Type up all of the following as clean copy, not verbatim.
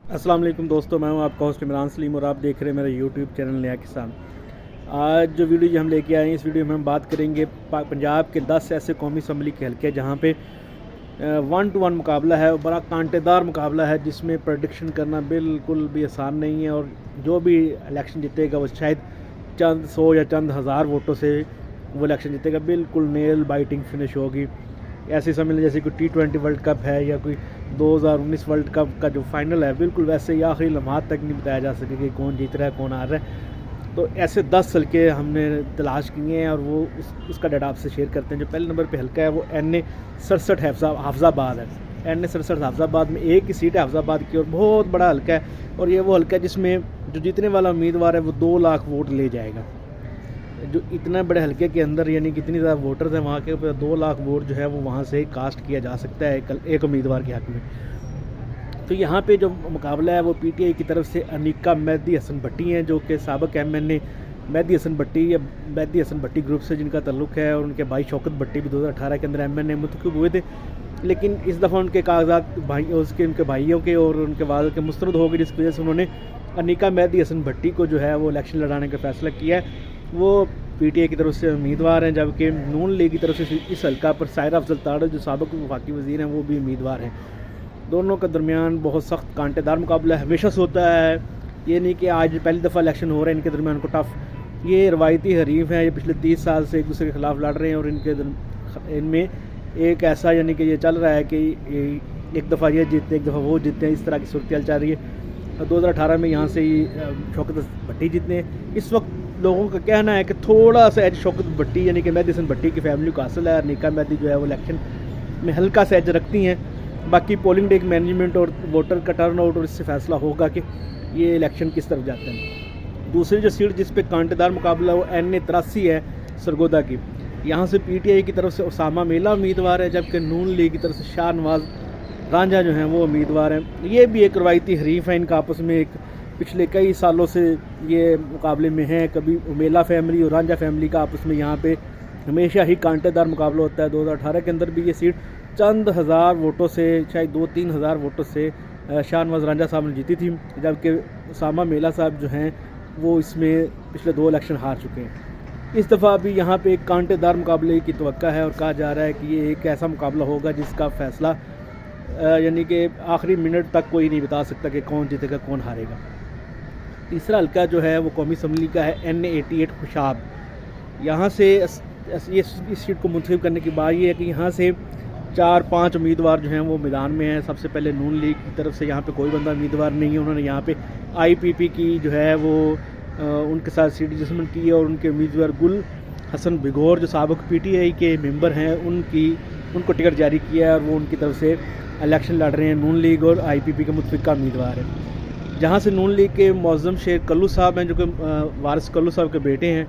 अस्सलाम वालेकुम दोस्तों, मैं हूं आपका होस्ट इमरान सलीम और आप देख रहे हैं मेरा यूट्यूब चैनल नया किसान। आज जो वीडियो हम लेके आए हैं, इस वीडियो में हम बात करेंगे पंजाब के 10 ऐसे कौमी असम्बली के हल्के जहां पे 1-to-1 मुकाबला है और बड़ा कांटेदार मुकाबला है, जिसमें प्रडिक्शन करना बिल्कुल भी आसान नहीं है। और जो भी इलेक्शन जीतेगा वो शायद चंद 100 या चंद हज़ार वोटों से वो इलेक्शन जीतेगा। बिल्कुल नेल बाइटिंग फिनिश होगी। ऐसे समझ लें जैसे कोई T20 वर्ल्ड कप है या कोई 2019 वर्ल्ड कप का जो फाइनल है, बिल्कुल वैसे ही आखिरी लम्हात तक नहीं बताया जा सके कि कौन जीत रहा है कौन हार रहा है। तो ऐसे 10 हल्के हमने तलाश किए हैं और वो उसका डाटा आपसे शेयर करते हैं। जो पहले नंबर पे हल्का है वो NA 67 हाफजाबाद है। NA 67 हाफजाबाद में एक ही सीट है हाफजाबाद की और बहुत बड़ा हल्का है। और ये वो हल्का है जिसमें जो जीतने वाला उम्मीदवार है वो 2 लाख वोट ले जाएगा। जो इतना बड़े हल्के के अंदर यानी कितनी ज़्यादा वोटर्स हैं वहाँ के, 2 लाख वोट जो है वो वहाँ से कास्ट किया जा सकता है एक उम्मीदवार के हक़ में। तो यहाँ पे जो मुकाबला है वो PTI की तरफ से अनीका मेहदी हसन भट्टी हैं, जो कि साबिक MNA मेहदी हसन भट्टी या मेहदी हसन भट्टी ग्रुप से जिनका ताल्लुक़ है। और उनके भाई शौकत भट्टी भी 2018 के अंदर MNA मुंतखब हुए थे, लेकिन इस दफ़ा उनके कागजात उनके भाइयों के और उनके वालिद के मुस्तरद हो गए, जिसकी वजह से उन्होंने अनीका मेहदी हसन भट्टी को जो है वो इलेक्शन लड़ाने का फ़ैसला किया है। वो PTI की तरफ से उम्मीदवार हैं, जबकि नून लीग की तरफ से इस हल्का पर सायरा अफजल ताड़र जो साबिक वफाकी वज़ीर हैं वो भी उम्मीदवार हैं। दोनों के दरमियान बहुत सख्त कांटेदार मुकाबला हमेशा से होता है। ये नहीं कि आज पहली दफ़ा इलेक्शन हो रहा है इनके दरमियान को टफ। ये रवायती हरीफ हैं, ये पिछले 30 साल से एक दूसरे के ख़िलाफ़ लड़ रहे हैं। और इनमें एक ऐसा यानी कि ये चल रहा है कि एक दफ़ा ये जीतते एक दफ़ा वो जीतते हैं, इस तरह की सूरत चल रही है। 2018 में यहाँ से ही शौकत भट्टी जीतने। इस वक्त लोगों का कहना है कि थोड़ा सा एज शौकत भट्टी यानी कि मेहदी हसन भट्टी की फैमिली को हासिल है। अनीका मेहदी जो है वो इलेक्शन में हल्का सा एज रखती हैं। बाकी पोलिंग डे मैनेजमेंट और वोटर का टर्न आउट और इससे फैसला होगा कि ये इलेक्शन किस तरफ जाता है। दूसरी जो सीट जिस पे कांटेदार मुकाबला वो NA 83 है सरगोदा की। यहाँ से PTI की तरफ से उसामा मेला उम्मीदवार है, जबकि नून लीग की तरफ से शाहनवाज रांझा जो हैं वो उम्मीदवार हैं। ये भी एक रवायती हरीफ है, इनका आपस में एक पिछले कई सालों से ये मुकाबले में हैं। कभी उमेला फैमिली और रांझा फैमिली का आपस में यहाँ पे हमेशा ही कांटेदार मुकाबला होता है। 2018 के अंदर भी ये सीट चंद हज़ार वोटों से, शायद 2-3 हज़ार वोटों से शाहनवाज रांझा साहब ने जीती थी, जबकि उसामा मेला साहब जो हैं वो इसमें पिछले 2 इलेक्शन हार चुके हैं। इस दफ़ा भी यहाँ पे एक कांटेदार मुकाबले की तवक्का है और कहा जा रहा है कि ये एक ऐसा मुकाबला होगा जिसका फ़ैसला यानी कि आखिरी मिनट तक कोई नहीं बता सकता कि कौन जीतेगा कौन हारेगा। तीसरा हल्का जो है वो कौमी असम्बली का है NA 88 खुशाब। यहाँ से इस सीट को मुंतखब करने की बात ये है कि यहाँ से 4-5 उम्मीदवार जो हैं वो मैदान में हैं। सबसे पहले नून लीग की तरफ से यहाँ पे कोई बंदा उम्मीदवार नहीं है। उन्होंने यहाँ पे IPP की जो है वो उनके साथ सीट एडजस्टमेंट की है और उनके उम्मीदवार गुल हसन बिगोर जो साबिक PTI के मेंबर हैं उनको टिकट जारी किया है और वो उनकी तरफ से इलेक्शन लड़ रहे हैं। नून लीग और IPP के मुतफिका उम्मीदवार हैं। जहाँ से नून लीग के मौज़म शेर कल्लू साहब हैं, जो कि वारिस कल्लू साहब के बेटे हैं,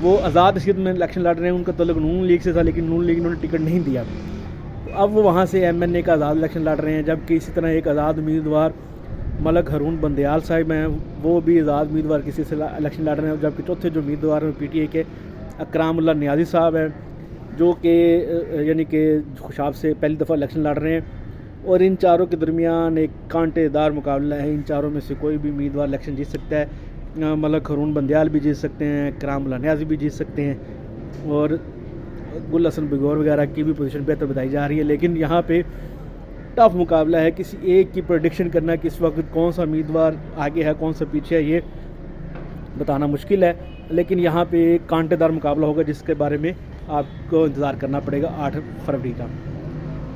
वो आज़ाद हिंद में इलेक्शन लड़ रहे हैं। उनका तल्लुक़ नून लीग से था, लेकिन नून लीग ने उन्हें टिकट नहीं दिया। तो अब वो वहाँ से MNA का आज़ाद इलेक्शन लड़ रहे हैं। जबकि इसी तरह एक आज़ाद उम्मीदवार मलक हरून बंदयाल साहब हैं, वो भी आज़ाद उम्मीदवार किसी से इलेक्शन लड़ रहे हैं। जबकि चौथे जो उम्मीदवार हैं PTI के अकरामुल्लाह नियाज़ी साहब हैं, जो कि यानी कि खुशाब से पहली दफ़ा इलेक्शन लड़ रहे हैं। और इन चारों के दरमियान एक कांटेदार मुकाबला है। इन चारों में से कोई भी उम्मीदवार इलेक्शन जीत सकता है। मलक हरून बंदयाल भी जीत सकते हैं, अकरामुल्लाह नियाज़ी भी जीत सकते हैं और गुल हसन बिगौर वगैरह की भी पोजीशन बेहतर बताई जा रही है। लेकिन यहाँ पे टफ मुकाबला है। किसी एक की प्रेडिक्शन करना कि इस वक्त कौन सा उम्मीदवार आगे है कौन सा पीछे है, ये बताना मुश्किल है। लेकिन यहाँ पे एक कांटेदार मुकाबला होगा जिसके बारे में आपको इंतज़ार करना पड़ेगा 8 फरवरी का।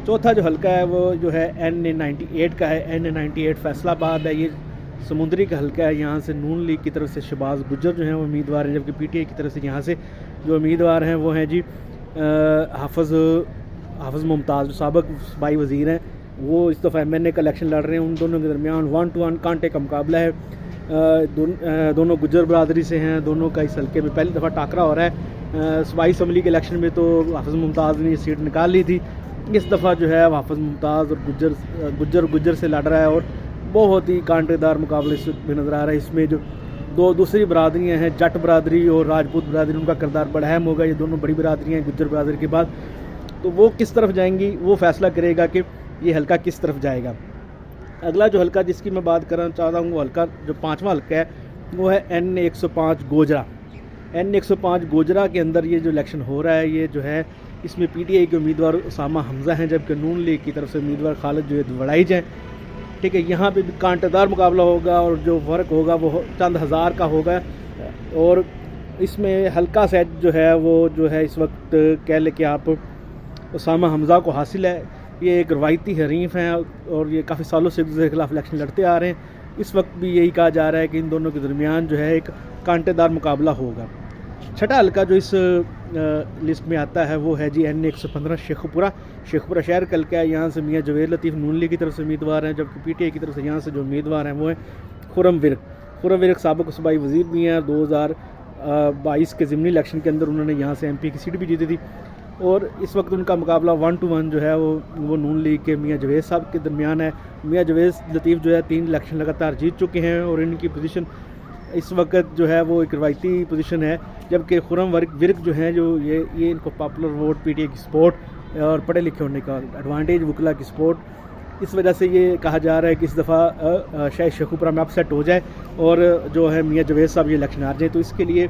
चौथा जो हल्का है वो जो है NA 98 का है। NA 98 फैसलाबाद है। ये समुंदरी का हल्का है। यहाँ से नून लीग की तरफ से शहबाज गुज्जर जो हैं वो उम्मीदवार हैं, जबकि PTI की तरफ से यहाँ से जो उम्मीदवार हैं वो हैं जी हाफिज़ मुमताज़ जो साबिक सूबाई वज़ीर हैं, वो इस दफ़ा MNA का इलेक्शन लड़ रहे हैं। उन दोनों के दरमियान 1-to-1 कांटे का मुकाबला है। दोनों गुज्जर बरादरी से हैं। दोनों का इस हल्के में पहली दफ़ा टाकरा हो रहा है। सूबाई असम्बली के इलेक्शन में तो हाफिज़ मुमताज़ ने सीट निकाल ली थी। इस दफ़ा जो है हाफिज़ मुमताज़ और गुज्जर से लड़ रहा है और बहुत ही कांटेदार मुकाबले में नज़र आ रहा है। इसमें जो दो दूसरी बरादरियाँ हैं, जट बरादरी और राजपूत बरादरी, उनका किरदार बड़ा अहम होगा। ये दोनों बड़ी बरादरियाँ हैं गुज्जर बरादरी के बाद। तो वो किस तरफ जाएंगी वो फ़ैसला करेगा कि ये हल्का किस तरफ जाएगा। اگلا جو حلقہ جس کی میں بات کرنا چاہتا ہوں وہ حلقہ جو 5واں حلقہ ہے وہ ہے N105 گوجرا۔ N105 گوجرا کے اندر یہ جو الیکشن ہو رہا ہے یہ جو ہے اس میں پی ٹی آئی کے امیدوار اسامہ حمزہ ہیں، جبکہ نون لیگ کی طرف سے امیدوار خالد جو وڑائج ہیں۔ ٹھیک ہے، یہاں پہ بھی کانٹے دار مقابلہ ہوگا اور جو فرق ہوگا وہ چند ہزار کا ہوگا، اور اس میں حلقہ سیٹ جو ہے وہ جو ہے اس وقت کہہ لیں کہ آپ اسامہ حمزہ کو حاصل ہے۔ یہ ایک روایتی حریف ہیں اور یہ کافی سالوں سے ایک دوسرے کے خلاف الیکشن لڑتے آ رہے ہیں۔ اس وقت بھی یہی کہا جا رہا ہے کہ ان دونوں کے درمیان جو ہے ایک کانٹے دار مقابلہ ہوگا۔ چھٹا حلقہ جو اس لسٹ میں آتا ہے وہ ہے جی N115 شیخو پورہ شہر کا حلقہ ہے۔ یہاں سے میاں جوید لطیف نون لیگ کی طرف سے امیدوار ہیں، جبکہ پی ٹی آئی کی طرف سے یہاں سے جو امیدوار ہیں وہ ہیں خرم ورق سابق صوبائی وزیر بھی ہیں۔ 2022 کے ضمنی الیکشن کے اندر انہوں نے یہاں سے MP کی سیٹ بھی جیتی تھی، اور اس وقت ان کا مقابلہ 1 to 1 جو ہے وہ نون لیگ کے میاں جوید صاحب کے درمیان ہے۔ میاں جوید لطیف جو ہے 3 الیکشن لگاتار جیت چکے ہیں، اور ان کی پوزیشن اس وقت جو ہے وہ ایک روایتی پوزیشن ہے، جبکہ خرم ورق جو ہیں جو یہ ان کو popular vote P T I کی سپورٹ اور پڑھے لکھے ہونے کا ایڈوانٹیج وکلا کی سپورٹ، اس وجہ سے یہ کہا جا رہا ہے کہ اس دفعہ شاید شیخو پورہ میں اپ سیٹ ہو جائے اور جو ہے میاں جوید صاحب یہ الیکشن ہار جائیں۔ تو اس کے لیے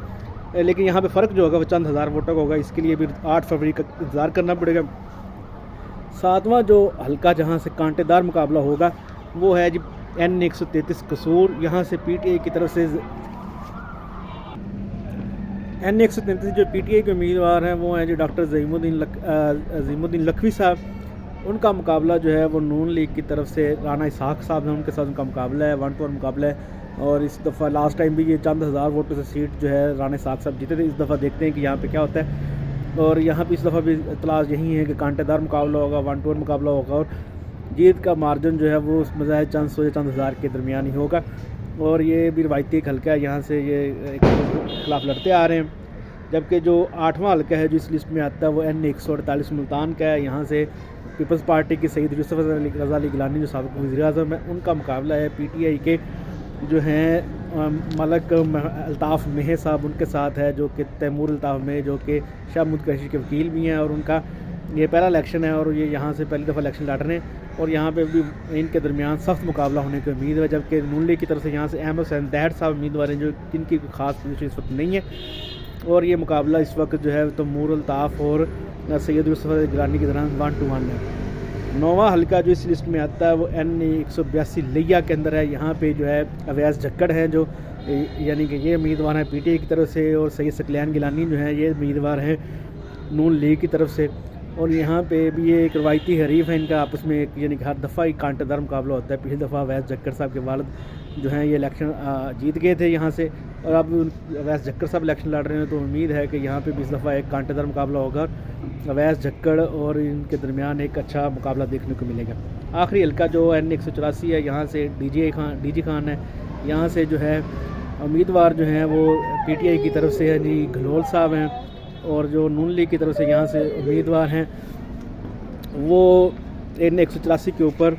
لیکن یہاں پہ فرق جو ہوگا وہ چند ہزار ووٹوں کا ہوگا، اس کے لیے بھی 8 فروری کا انتظار کرنا پڑے گا۔ 7واں جو حلقہ جہاں سے کانٹے دار مقابلہ ہوگا وہ ہے جی N133 قصور۔ یہاں سے پی ٹی آئی کی طرف سے N133 جو پی ٹی آئی کے امیدوار ہیں وہ ہیں جی ڈاکٹر عظیم الدین لکھوی صاحب۔ ان کا مقابلہ جو ہے وہ نون لیگ کی طرف سے رانا اسحاق صاحب ہیں، ان کے ساتھ ان کا مقابلہ ہے، 1 to 1 مقابلہ ہے، اور اس دفعہ لاسٹ ٹائم بھی یہ چند ہزار ووٹوں سے سیٹ جو ہے رانا اسحاق صاحب جیتے تھے۔ اس دفعہ دیکھتے ہیں کہ یہاں پہ کیا ہوتا ہے، اور یہاں پہ اس دفعہ بھی اطلاع یہی ہے کہ کانٹے دار مقابلہ ہوگا، 1 to 1 مقابلہ ہوگا، اور جیت کا مارجن جو ہے وہ بظاہر چند سو یا چند ہزار کے درمیان ہی ہوگا، اور یہ بھی روایتی ایک حلقہ ہے، یہاں سے یہ ایک خلاف لڑتے آ رہے ہیں۔ جبکہ جو 8واں حلقہ ہے جو اس لسٹ میں آتا ہے وہ N148 ملتان کا ہے۔ یہاں سے پیپلز پارٹی کے سید یوسف رضا علی گیلانی جو سابق وزیر اعظم ہے ان کا مقابلہ ہے پی ٹی آئی کے جو ہیں ملک الطاف مہ صاحب، ان کے ساتھ ہے جو کہ تیمور الطاف مہ جو کہ شاہ محمود قریشی کے وکیل بھی ہیں، اور ان کا یہ پہلا الیکشن ہے اور یہ یہاں سے پہلی دفعہ الیکشن لڑ رہے ہیں، اور یہاں پہ بھی ان کے درمیان سخت مقابلہ ہونے کی امید ہے۔ جبکہ نون لیگ کی طرف سے یہاں سے احمد حسین دہڑ صاحب امیدوار ہیں جو جن کی کوئی خاص پوزیشن اس وقت نہیں ہے، اور یہ مقابلہ اس وقت جو ہے تیمور الطاف اور سید یوسف گیلانی کے درمیان 1 to 1 ہے۔ 9واں حلقہ جو اس لسٹ میں آتا ہے وہ N182 لیا کے اندر ہے۔ یہاں پہ جو ہے اویس جھکڑ ہیں جو یعنی کہ یہ امیدوار ہیں پی ٹی آئی کی طرف سے، اور سید ثقلین گیلانی جو ہیں یہ امیدوار ہیں نون لیگ کی طرف سے، اور یہاں پہ بھی یہ ایک روایتی حریف ہے ان کا آپس میں ایک یعنی کہ ہر دفعہ ہی کانٹے دار مقابلہ ہوتا ہے۔ پچھلی دفعہ اویس جھکڑ صاحب کے والد جو ہیں یہ الیکشن جیت گئے تھے یہاں سے، اور اب اویس جھکڑ صاحب الیکشن لڑ رہے ہیں، تو امید ہے کہ یہاں پہ بھی اس دفعہ ایک کانٹے دار مقابلہ ہوگا، اویس جھکڑ اور ان کے درمیان ایک اچھا مقابلہ دیکھنے کو ملے گا۔ آخری حلقہ جو N184 ہے، یہاں سے ڈی جی خان ہے، یہاں سے جو ہے امیدوار جو ہیں وہ پی ٹی آئی کی طرف سے جی گھلول صاحب ہیں، اور جو نون لیگ کی طرف سے یہاں سے امیدوار ہیں وہ N184 کے اوپر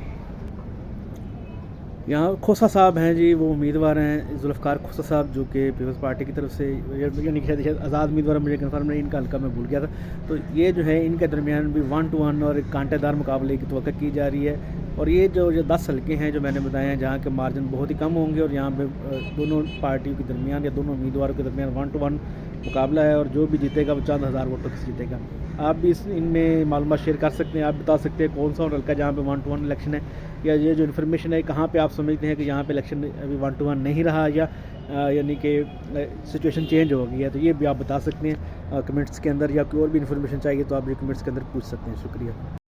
یہاں کھوسہ صاحب ہیں جی، وہ امیدوار ہیں ذوالفقار کھوسہ صاحب جو کہ پیپلز پارٹی کی طرف سے یعنی کہ آزاد امیدوار مجھے کنفرم نہیں، ان کا حلقہ میں بھول گیا تھا، تو یہ جو ہے ان کے درمیان بھی 1 to 1 اور ایک کانٹے دار مقابلے کی توقع کی جا رہی ہے۔ اور یہ جو 10 حلقے ہیں جو میں نے بتائے ہیں جہاں کے مارجن بہت ہی کم ہوں گے، اور یہاں پہ دونوں پارٹیوں کے درمیان یا دونوں امیدواروں کے درمیان 1 to 1 مقابلہ ہے، اور جو بھی جیتے گا وہ چند ہزار ووٹوں سے جیتے گا۔ آپ بھی ان میں معلومات شیئر کر سکتے ہیں، آپ بتا سکتے ہیں کون سا حلقہ جہاں پہ 1 to 1 الیکشن ہے، یا یہ جو انفارمیشن ہے کہاں پہ آپ سمجھتے ہیں کہ یہاں پہ الیکشن ابھی 1 to 1 نہیں رہا، یا یعنی کہ سچویشن چینج ہو گئی ہے، تو یہ بھی آپ بتا سکتے ہیں کمنٹس کے اندر، یا کوئی اور بھی انفارمیشن چاہیے تو آپ یہ کمنٹس کے اندر پوچھ سکتے ہیں۔ شکریہ۔